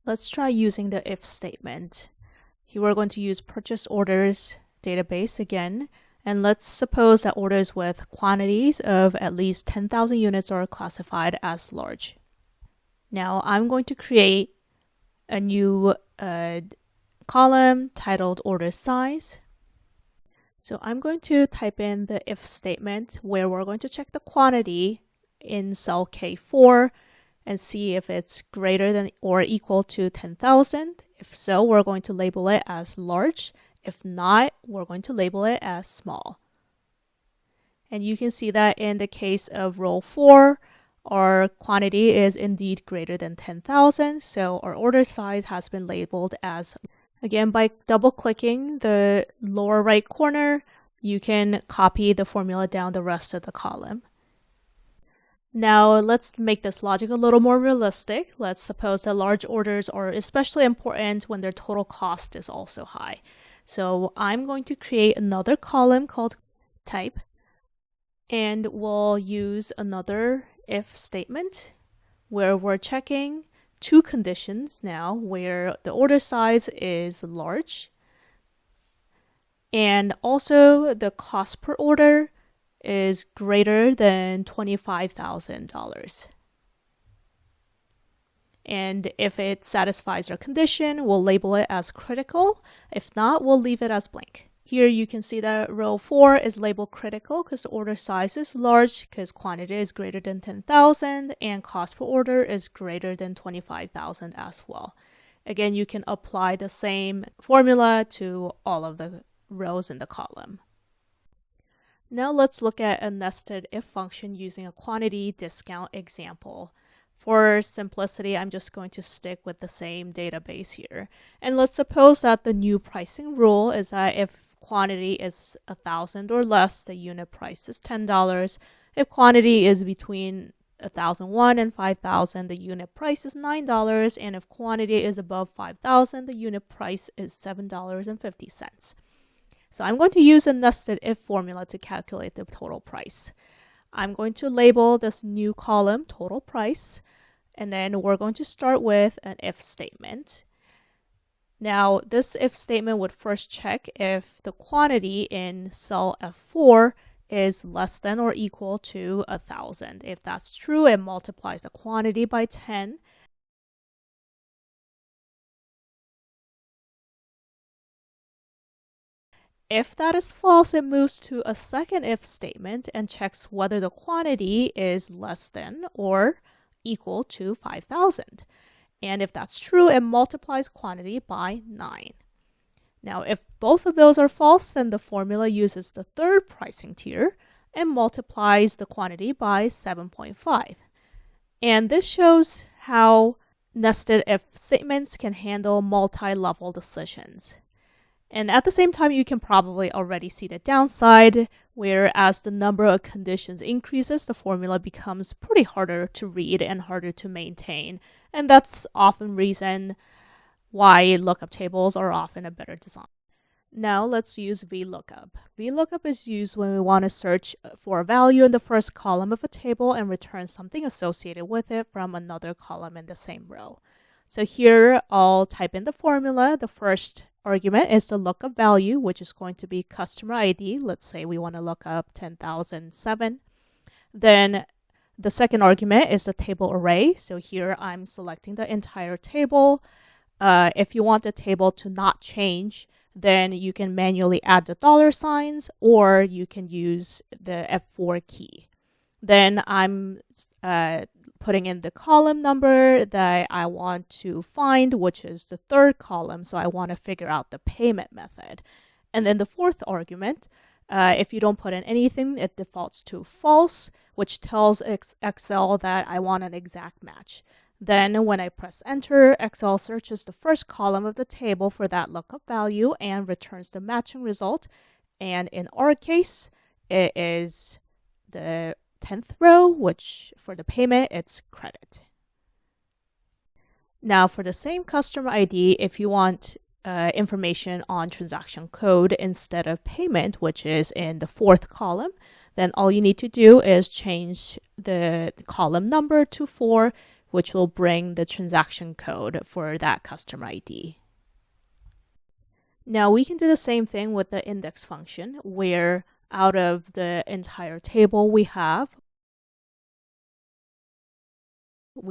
Let's try using the if statement. Here we're going to use purchase orders database again. And let's suppose that orders with quantities of at least 10,000 units are classified as large. Now I'm going to create a new column titled order size. So I'm going to type in the if statement where we're going to check the quantity in cell K4 and see if it's greater than or equal to 10,000. If so, we're going to label it as large. If not, we're going to label it as small. And you can see that in the case of row 4, our quantity is indeed greater than 10,000, so our order size has been labeled as. Again, by double-clicking the lower right corner, you can copy the formula down the rest of the column. Now let's make this logic a little more realistic. Let's suppose that large orders are especially important when their total cost is also high. So I'm going to create another column called type, and we'll use another if statement where we're checking two conditions now, where the order size is large and also the cost per order is greater than $25,000. And if it satisfies our condition, we'll label it as critical. If not, we'll leave it as blank. Here you can see that row 4 is labeled critical because the order size is large because quantity is greater than 10,000 and cost per order is greater than 25,000 as well. Again, you can apply the same formula to all of the rows in the column. Now let's look at a nested if function using a quantity discount example. For simplicity, I'm just going to stick with the same database here. And let's suppose that the new pricing rule is that if quantity is 1,000 or less, the unit price is $10. If quantity is between 1,001 and 5,000, the unit price is $9. And if quantity is above 5,000, the unit price is $7.50. So I'm going to use a nested if formula to calculate the total price. I'm going to label this new column total price, and then we're going to start with an if statement. Now, this if statement would first check if the quantity in cell F4 is less than or equal to 1,000. If that's true, it multiplies the quantity by 10. If that is false, it moves to a second if statement and checks whether the quantity is less than or equal to 5,000. And if that's true, it multiplies quantity by 9. Now, if both of those are false, then the formula uses the third pricing tier and multiplies the quantity by 7.5. And this shows how nested if statements can handle multi-level decisions. And at the same time, you can probably already see the downside, where as the number of conditions increases, the formula becomes pretty harder to read and harder to maintain. And that's often reason why lookup tables are often a better design. Now let's use VLOOKUP. VLOOKUP is used when we want to search for a value in the first column of a table and return something associated with it from another column in the same row. So here I'll type in the formula. The first argument is the lookup value, which is going to be customer ID. Let's say we want to look up 10,007. Then the second argument is the table array. So here I'm selecting the entire table. If you want the table to not change, then you can manually add the dollar signs, or you can use the F4 key. Then I'm putting in the column number that I want to find, which is the third column. So I want to figure out the payment method. And then the fourth argument, if you don't put in anything, it defaults to false, which tells Excel that I want an exact match. Then when I press enter, Excel searches the first column of the table for that lookup value and returns the matching result. And in our case, it is the 10th row, which for the payment, it's credit. Now for the same customer ID, if you want information on transaction code instead of payment, which is in the fourth column, then all you need to do is change the column number to 4, which will bring the transaction code for that customer ID. Now we can do the same thing with the index function, where out of the entire table we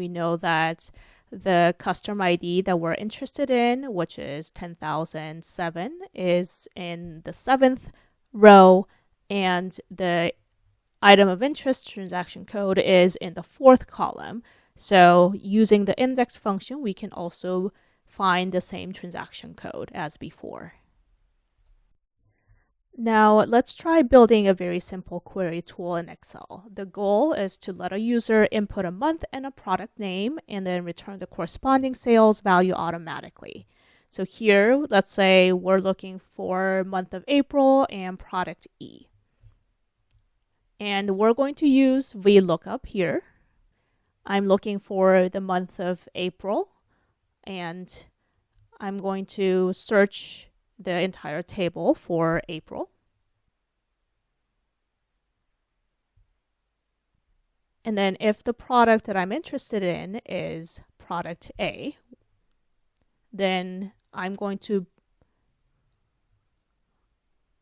know that the customer ID that we're interested in, which is 10,007, is in the 7th row, and the item of interest transaction code is in the 4th column. So using the index function, we can also find the same transaction code as before. Now let's try building a very simple query tool in Excel. The goal is to let a user input a month and a product name and then return the corresponding sales value automatically. So here, let's say we're looking for month of April and product E. And we're going to use VLOOKUP here. I'm looking for the month of April, and I'm going to search the entire table for April. And then if the product that I'm interested in is product A, then I'm going to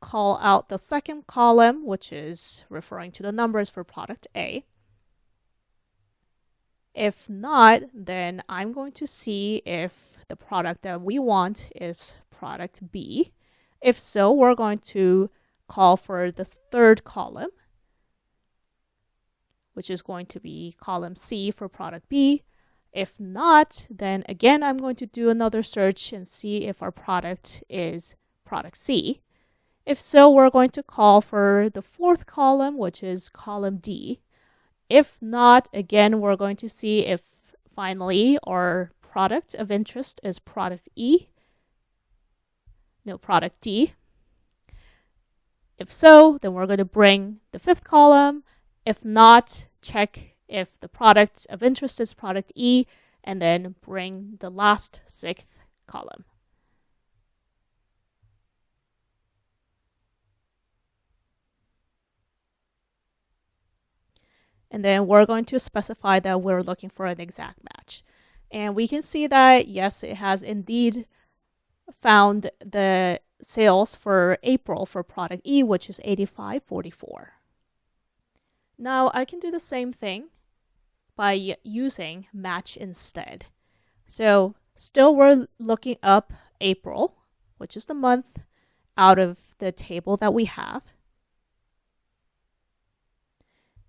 call out the second column, which is referring to the numbers for product A. If not, then I'm going to see if the product that we want is product B. If so, we're going to call for the third column, which is going to be column C for product B. If not, then again, I'm going to do another search and see if our product is product C. If so, we're going to call for the fourth column, which is column D. If not, again, we're going to see if finally our product of interest is product E. No, product D. If so, then we're going to bring the fifth column. If not, check if the product of interest is product E, and then bring the last sixth column. And then we're going to specify that we're looking for an exact match. And we can see that, yes, it has indeed found the sales for April for product E, which is 85.44. Now I can do the same thing by using match instead. So still we're looking up April, which is the month, out of the table that we have.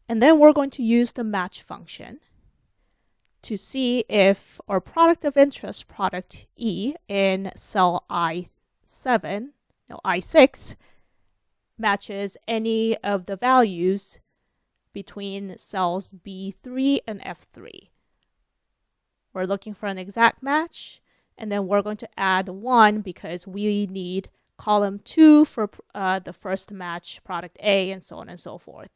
And then we're going to use the match function to see if our product of interest, product E, in cell I6, matches any of the values between cells B3 and F3. We're looking for an exact match, and then we're going to add 1 because we need column 2 for the first match, product A, and so on and so forth.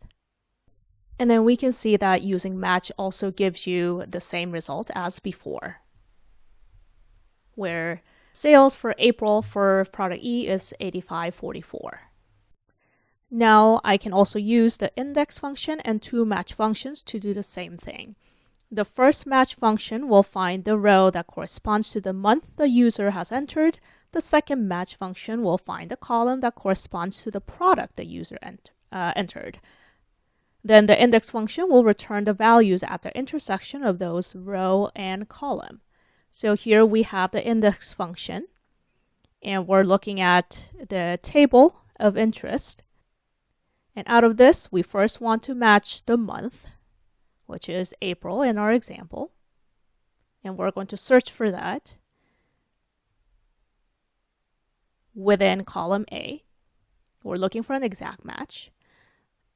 And then we can see that using match also gives you the same result as before, where sales for April for product E is 85.44. Now I can also use the index function and two match functions to do the same thing. The first match function will find the row that corresponds to the month the user has entered. The second match function will find the column that corresponds to the product the user entered. Then the index function will return the values at the intersection of those row and column. So here we have the index function, and we're looking at the table of interest. And out of this, we first want to match the month, which is April in our example. And we're going to search for that within column A. We're looking for an exact match.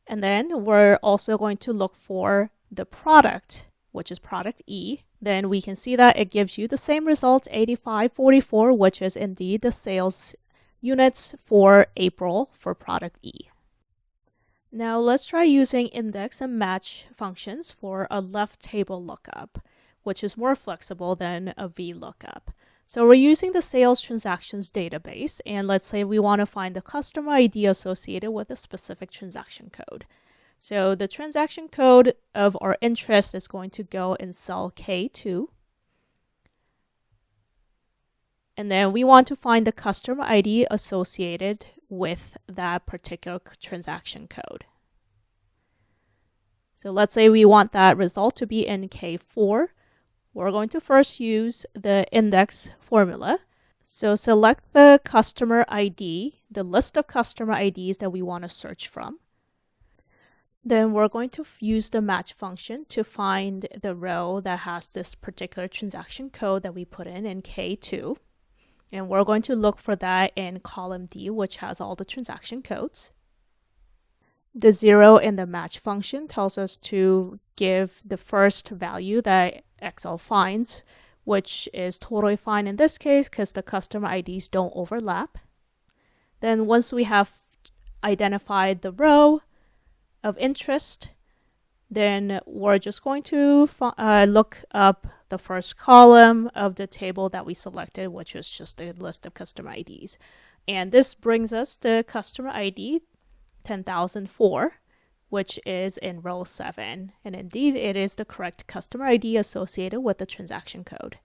And then we're also going to look for the product, which is product E. Then we can see that it gives you the same result, 85.44, which is indeed the sales units for April for product E. Now let's try using index and match functions for a left table lookup, which is more flexible than a VLOOKUP. So we're using the sales transactions database, and let's say we want to find the customer ID associated with a specific transaction code. So the transaction code of our interest is going to go in cell K2. And then we want to find the customer ID associated with that particular transaction code. So let's say we want that result to be in K4. We're going to first use the index formula. So select the customer ID, the list of customer IDs that we want to search from. Then we're going to use the match function to find the row that has this particular transaction code that we put in K2. And we're going to look for that in column D, which has all the transaction codes. The 0 in the match function tells us to give the first value that Excel finds, which is totally fine in this case because the customer IDs don't overlap. Then once we have identified the row of interest, then we're just going to look up the first column of the table that we selected, which was just a list of customer IDs. And this brings us the customer ID 10,004, which is in row 7. And indeed, it is the correct customer ID associated with the transaction code.